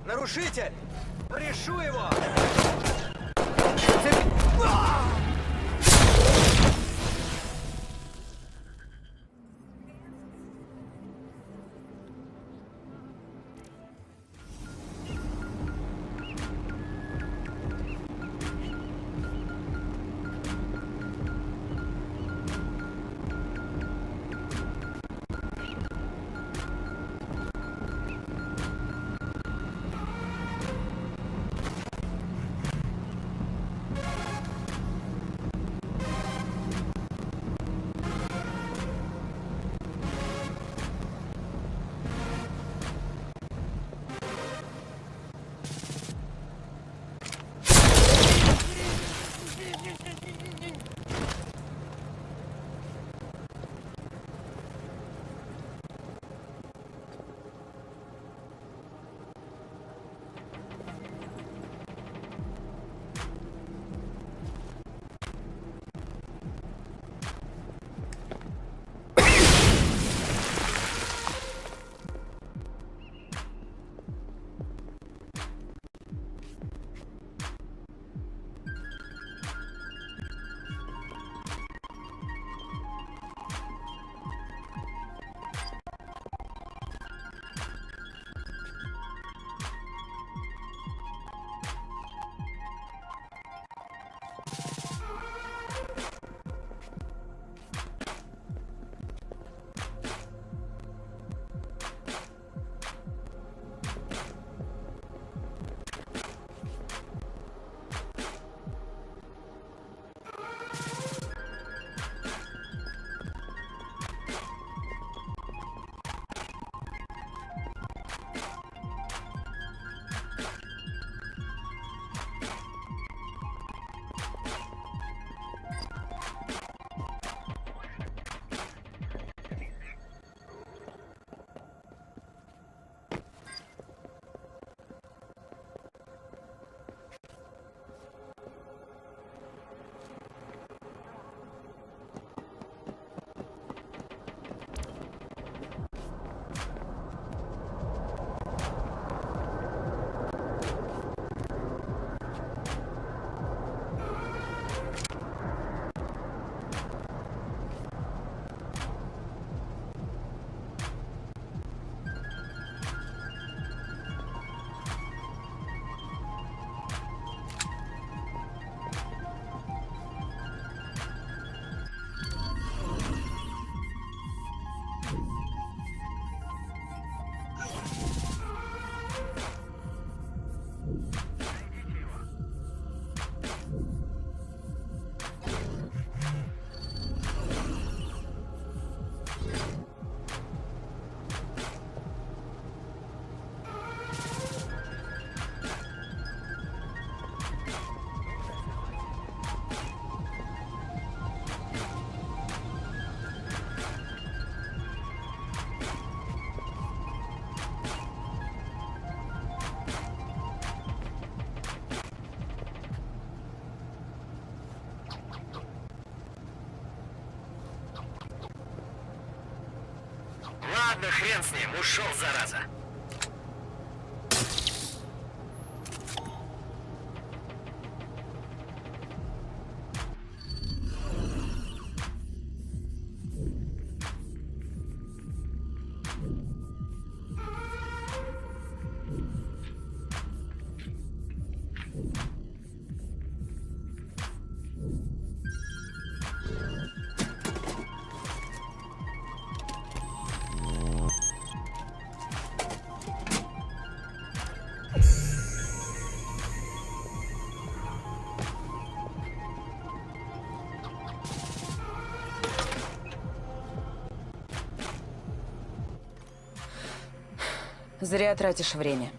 Нарушитель! Решу его! Ладно, хрен с ним, ушел, зараза. Зря тратишь время.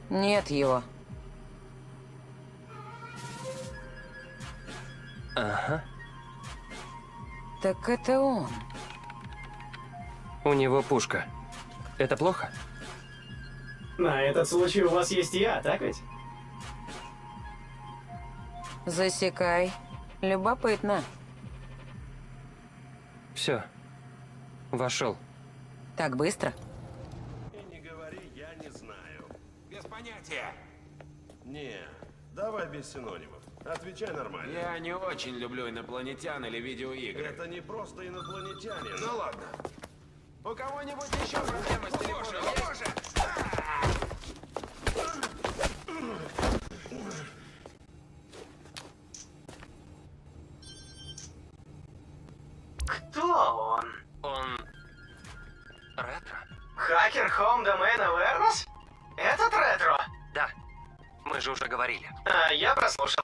Нет его. Ага. Так это он. У него пушка. Это плохо? На этот случай у вас есть я, так ведь? Засекай. Любопытно. Все. Вошел. Так быстро? И не говори, я не знаю. Без понятия. Не, давай без синонимов. Отвечай нормально. Я не очень люблю инопланетян или видеоигры. Это не просто инопланетяне. Ну ладно. У кого-нибудь еще проблемы с телефоном есть? Кто он? Он... ретро? Хакер Home Domain Awareness? Этот ретро? Да. Мы же уже говорили. А, я прослушал.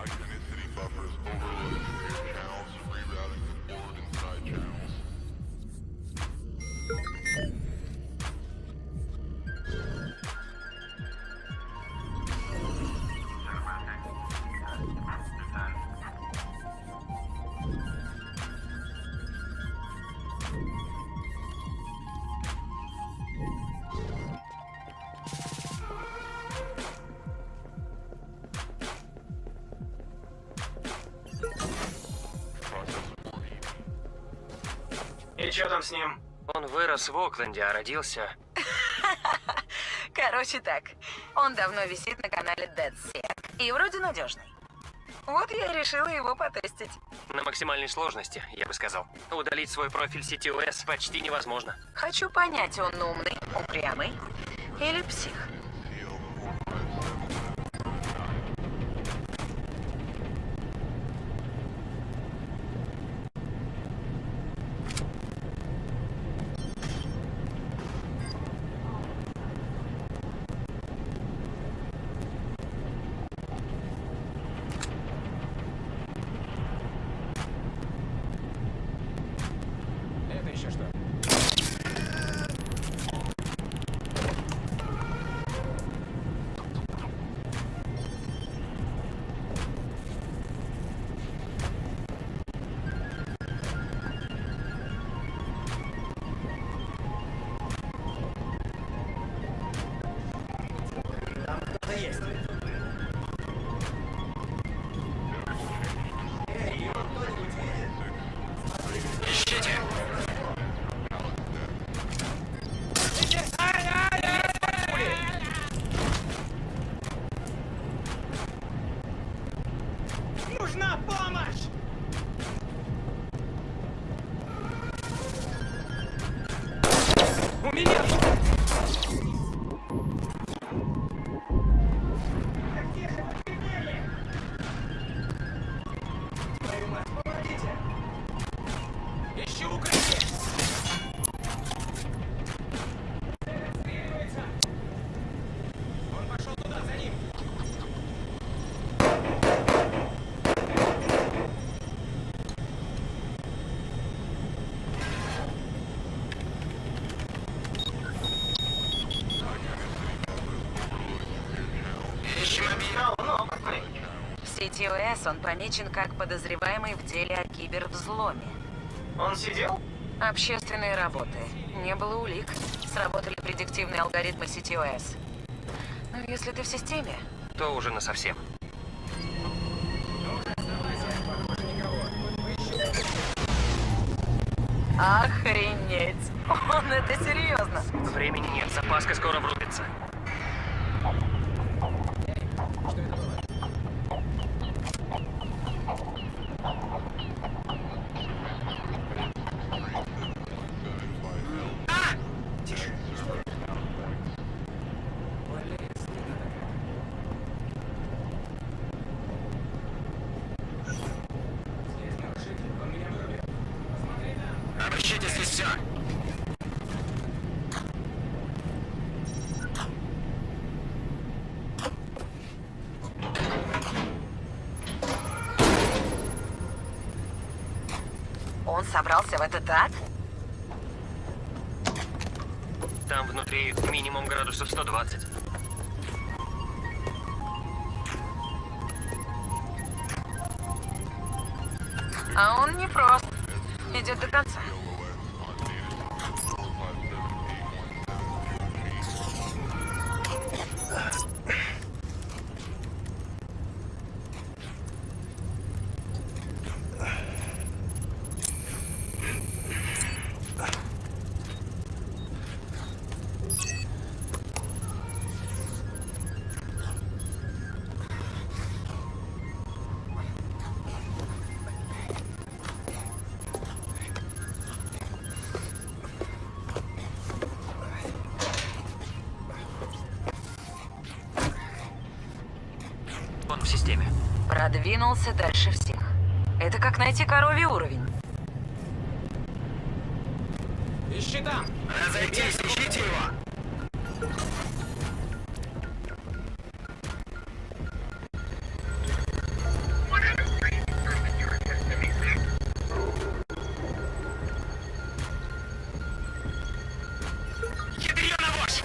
Iconicity buffers overloading secure channels, rerouting to forward and side channels. И что там с ним? Он вырос в Окленде, а родился... Короче так, он давно висит на канале DeadSec и вроде надежный. Вот я и решила его потестить. На максимальной сложности, я бы сказал. Удалить свой профиль CTOS почти невозможно. Хочу понять, он умный, упрямый или псих. Это еще что? Там кто-то есть. Эй, его кто-нибудь видит? Ищите! Нужна помощь! У меня! Твою мать, помогите! Ищу укрытие! Отстреливается! Он пошел туда, за ним! Ищем объект. Он опытный. В CTOS он помечен как подозреваемый в деле о кибервзломе. Он сидел? Общественные работы. Не было улик. Сработали предиктивные алгоритмы CTOS. Но если ты в системе, То уже насовсем. охренеть. Он это серьезно. Времени нет, запаска скоро врубится. Что это было? все. Он собрался в этот ад? Там внутри минимум градусов 120. А он не прост. Идет до конца. Он в системе. Продвинулся дальше всех. Это как найти коровий уровень. Ищи там! Разойтись, ищите его! Ядрёна вошь!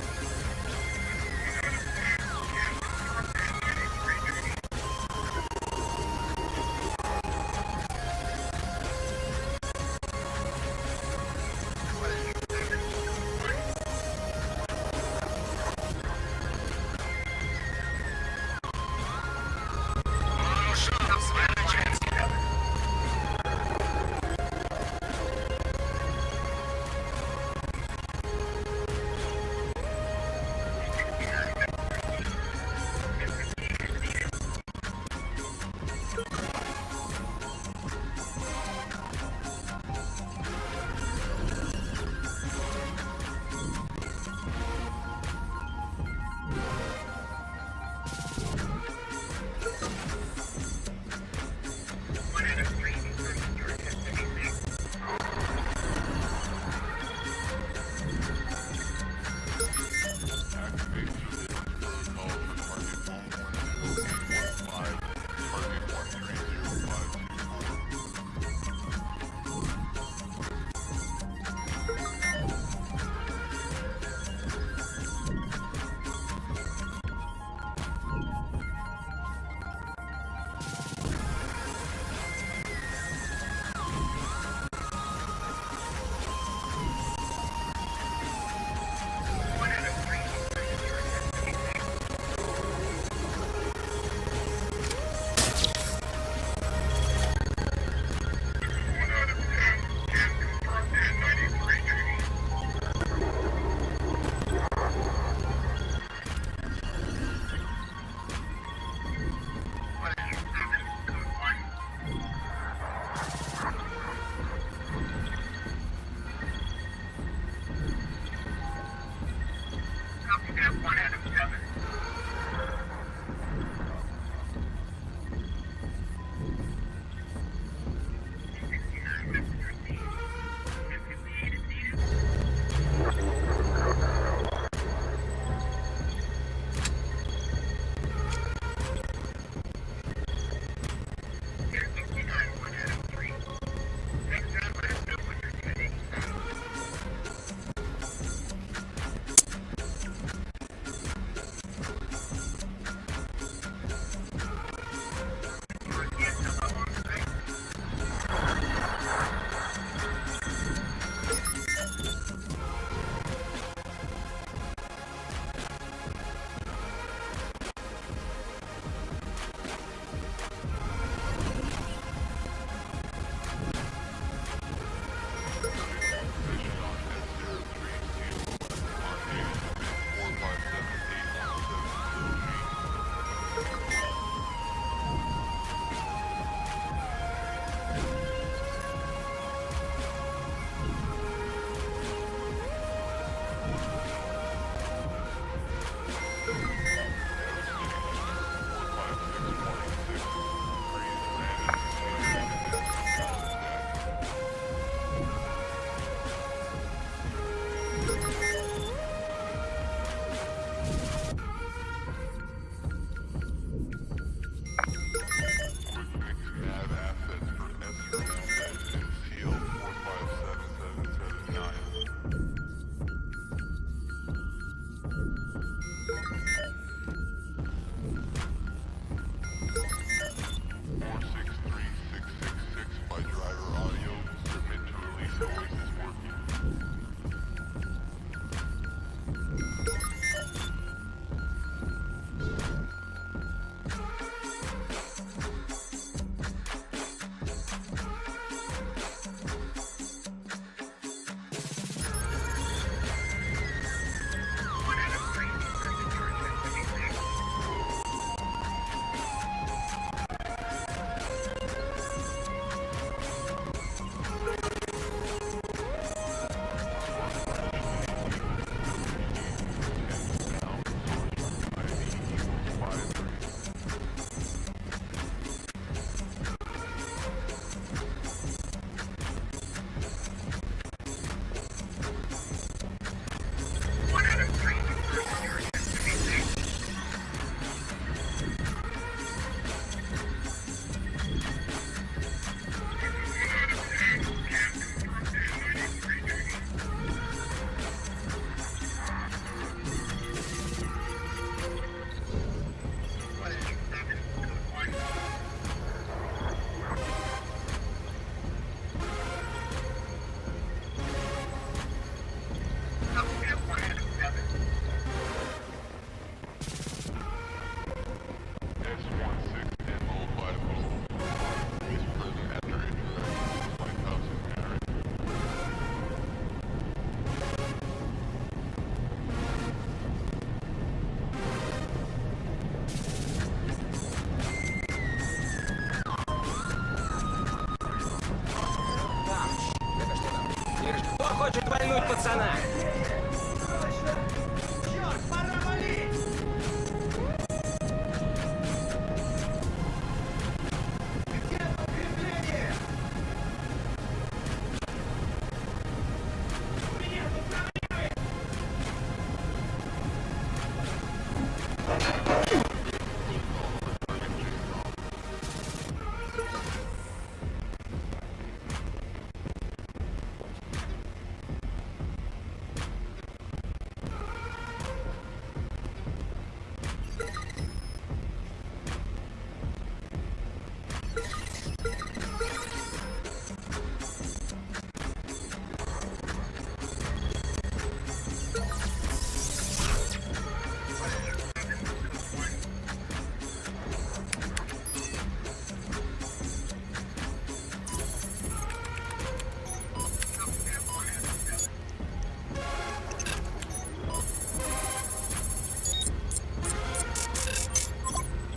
Пальнуть пацана!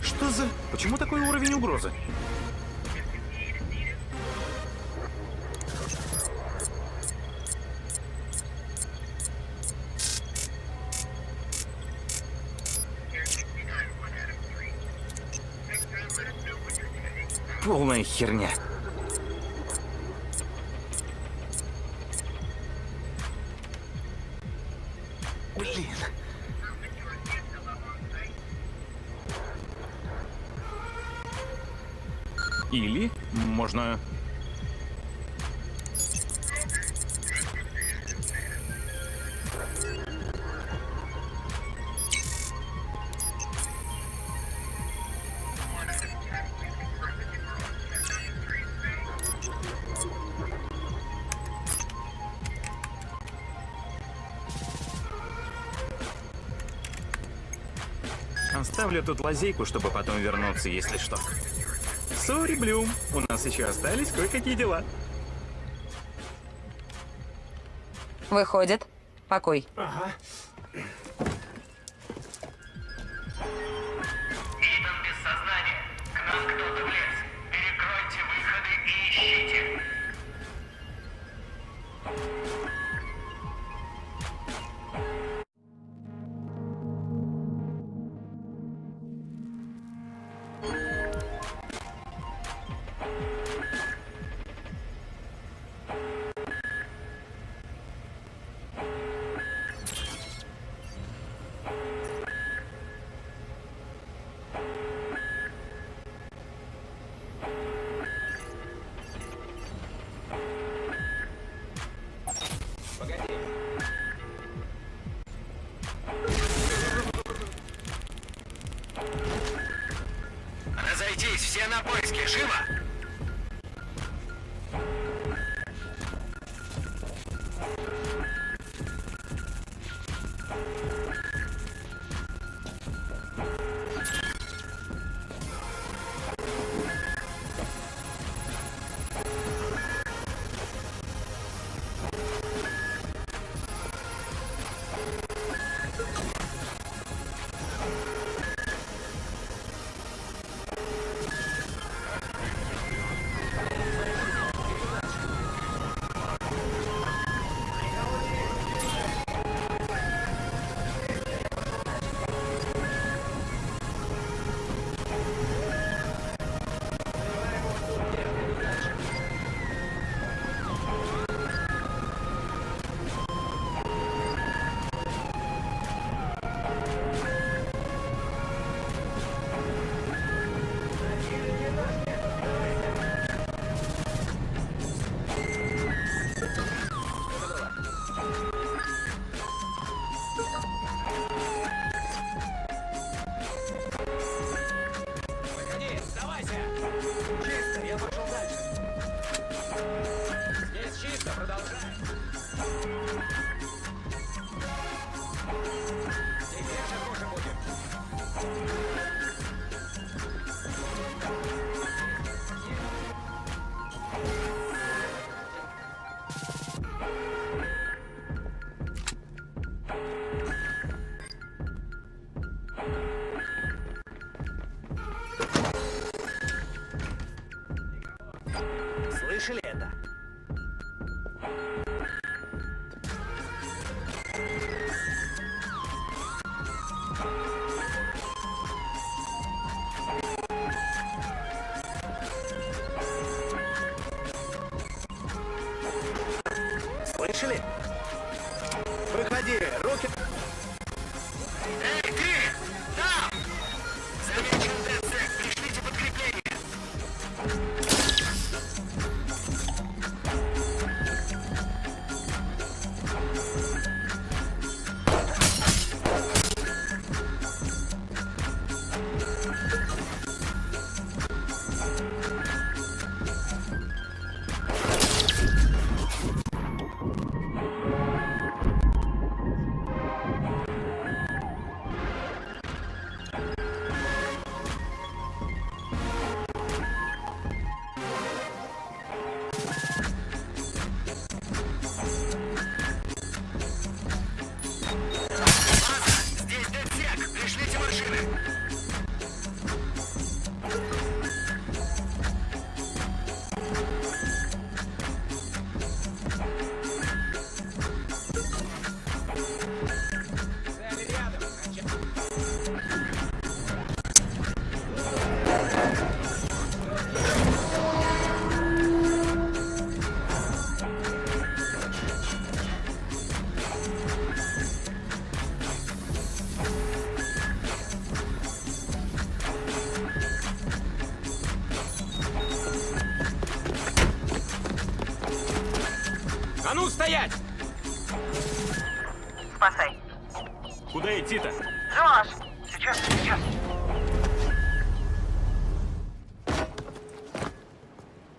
Что за... Почему такой уровень угрозы? Полная херня. Блин. Или можно... Оставлю тут лазейку, чтобы потом вернуться, если что. Сори, Блюм, у нас еще остались кое-какие дела. Выходит, покой. Ага. Итан без сознания. К нам кто-то влез. Перекройте выходы и ищите. Разойтись, все на поиски, живо! Слышали это? слышали? Выходи, руки... Эй, ты! Там! Замечен ДЦ, пришлите подкрепление. Здесь ДЦ, пришлите машины. Цели рядом. А ну, стоять! Спасай. Куда идти-то? Джош! Сейчас.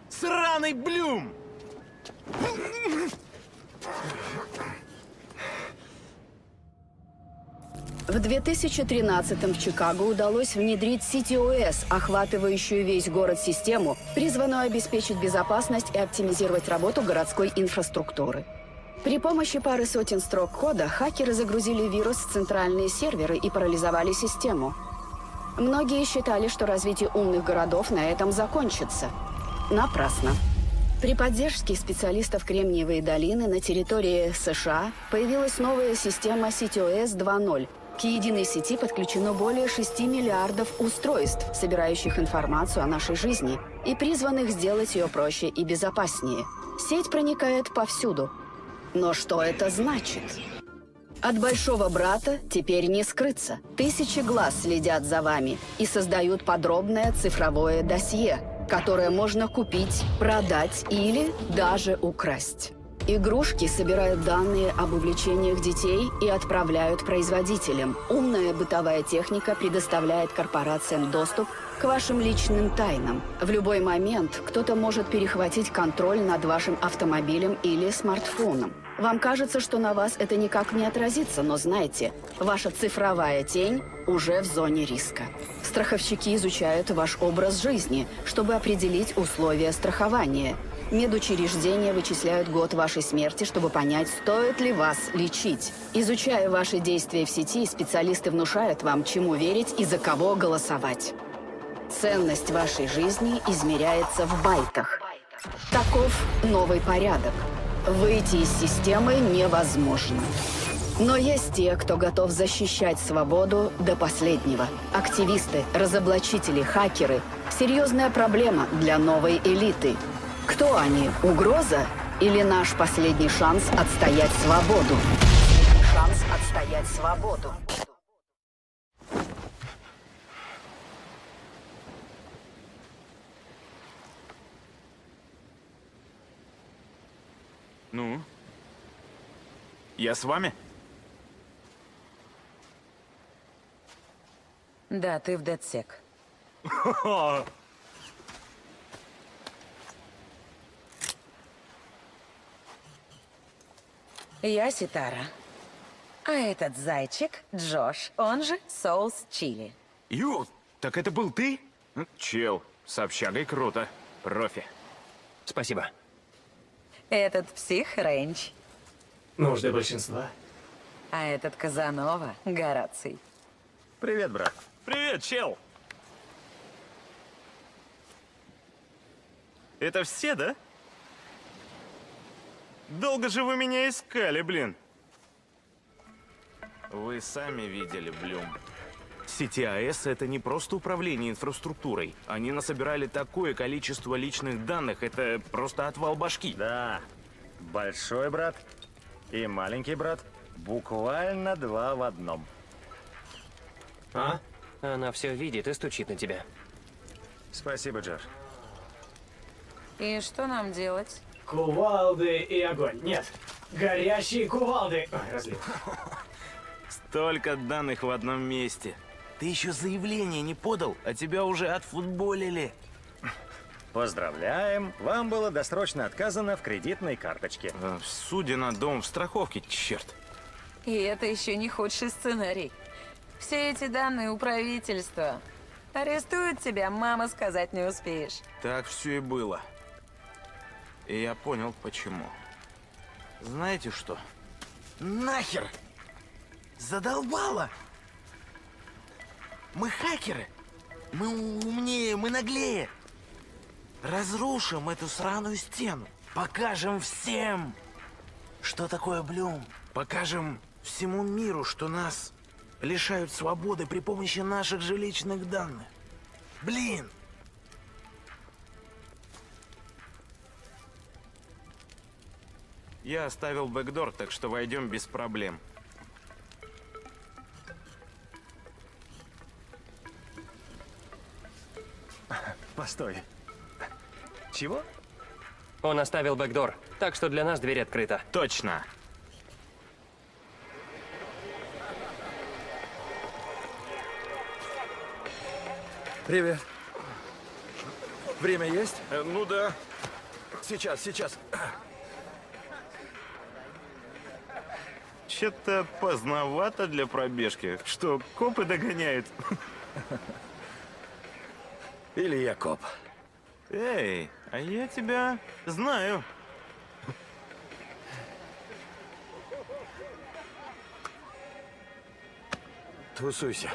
Сраный Блюм! В 2013-м в Чикаго удалось внедрить CityOS, охватывающую весь город-систему, призванную обеспечить безопасность и оптимизировать работу городской инфраструктуры. При помощи пары сотен строк кода хакеры загрузили вирус в центральные серверы и парализовали систему. Многие считали, что развитие умных городов на этом закончится. Напрасно. При поддержке специалистов Кремниевой долины на территории США появилась новая система CityOS 2.0. К единой сети подключено более 6 миллиардов устройств, собирающих информацию о нашей жизни и призванных сделать ее проще и безопаснее. Сеть проникает повсюду. Но что это значит? От большого брата теперь не скрыться. Тысячи глаз следят за вами и создают подробное цифровое досье, которое можно купить, продать или даже украсть. Игрушки собирают данные об увлечениях детей и отправляют производителям. Умная бытовая техника предоставляет корпорациям доступ к вашим личным тайнам. В любой момент кто-то может перехватить контроль над вашим автомобилем или смартфоном. Вам кажется, что на вас это никак не отразится, но знайте, ваша цифровая тень уже в зоне риска. Страховщики изучают ваш образ жизни, чтобы определить условия страхования. Медучреждения вычисляют год вашей смерти, чтобы понять, стоит ли вас лечить. Изучая ваши действия в сети, специалисты внушают вам, чему верить и за кого голосовать. Ценность вашей жизни измеряется в байтах. Таков новый порядок. Выйти из системы невозможно. Но есть те, кто готов защищать свободу до последнего. Активисты, разоблачители, хакеры – серьезная проблема для новой элиты. Кто они? Угроза? Или наш последний шанс отстоять свободу? Шанс отстоять свободу. Ну? Я с вами? Да, ты в DedSec. Я Ситара. А этот зайчик Джош, он же Соус Чили. Ю, так это был ты? Чел, с общагой круто. Профи. Спасибо. Этот псих Рейндж. Нужды большинства. А этот Казанова Гораций. Привет, брат. Привет, чел. Это все, да? Долго же вы меня искали, блин. Вы сами видели, Блюм. CityOS — это не просто управление инфраструктурой. Они насобирали такое количество личных данных, это просто отвал башки. Да, большой брат. И маленький брат буквально два в одном. А? Она все видит и стучит на тебя. Спасибо, Джош. И что нам делать? Кувалды и огонь. Нет, горящие кувалды. Ой, разлил. Столько данных в одном месте. Ты еще заявление не подал, а тебя уже отфутболили. Поздравляем, вам было досрочно отказано в кредитной карточке. Судя на дом в страховке, черт. И это еще не худший сценарий. Все эти данные у правительства. Арестуют тебя, мама сказать не успеешь. Так все и было. И я понял, почему. Знаете что? Нахер! Задолбало! Мы хакеры! Мы умнее, мы наглее! Разрушим эту сраную стену! Покажем всем, что такое Блюм! Покажем всему миру, что нас лишают свободы при помощи наших же личных данных! Блин! Я оставил бэкдор, так что войдем без проблем. Постой. Чего? Он оставил бэкдор, так что для нас дверь открыта. Точно. Привет. Время есть? Ну да. Сейчас. Че-то поздновато для пробежки. Что, копы догоняют? Или я коп. Эй, а я тебя знаю. Тусуйся.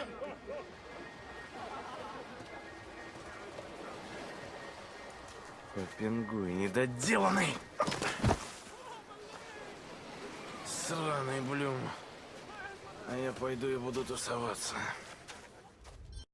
Попингуй недоделанный. Сраный Блюм. А я пойду и буду тусоваться.